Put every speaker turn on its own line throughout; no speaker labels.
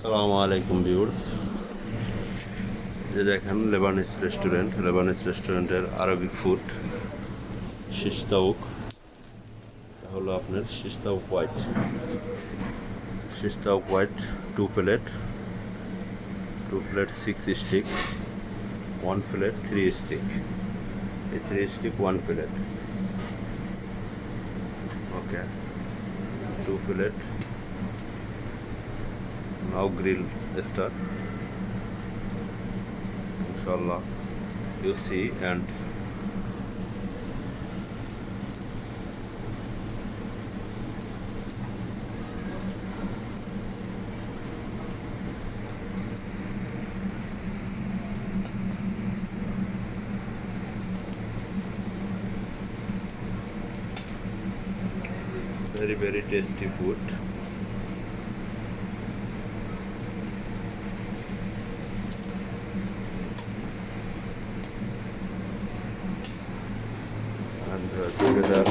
আসসালামু আলাইকুম ভিউয়ার্স, যে দেখেন লেবানিজ রেস্টুরেন্টের আরবিক ফুড শিশ তাওুক। হলো আপনার শিশ তাওুক white 2 plate 6 stick, 1 plate 3 stick, এই 3 stick 1 plate, okay 2 plate. Now grill start, inshallah you see. And very tasty food. And together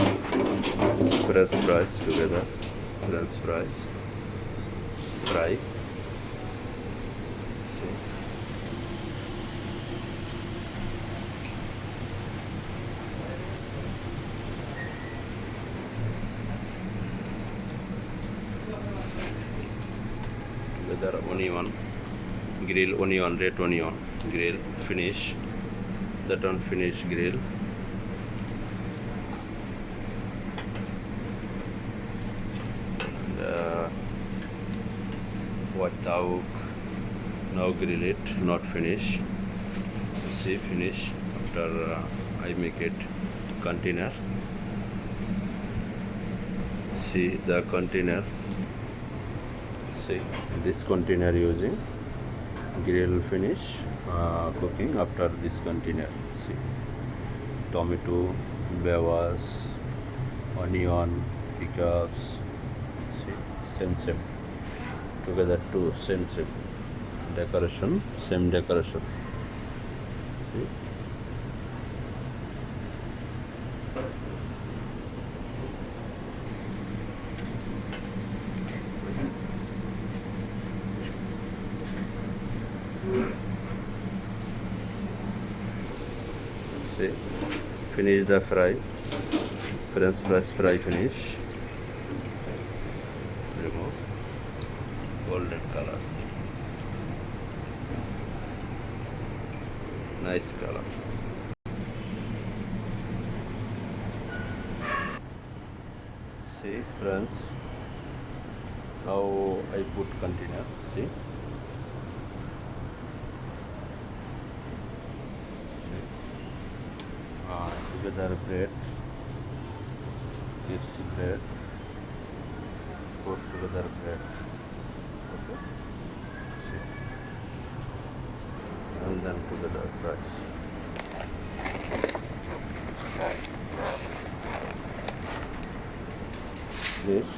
french fries, fry. Together onion, grill onion, red onion, grill finish. That one finish grill. What taouk, now grill it, not finish. See, finish after I make it container. See the container. See this container using grill finish cooking after this container. See tomato, bewas, onion, pickups. See same together too, same decoration, same decoration. See finish the fry, french fries fry finish. Remove golden color, nice color. See friends, how I put container. See together bread, chips bread, put together bread, okay. See. And then together fries. This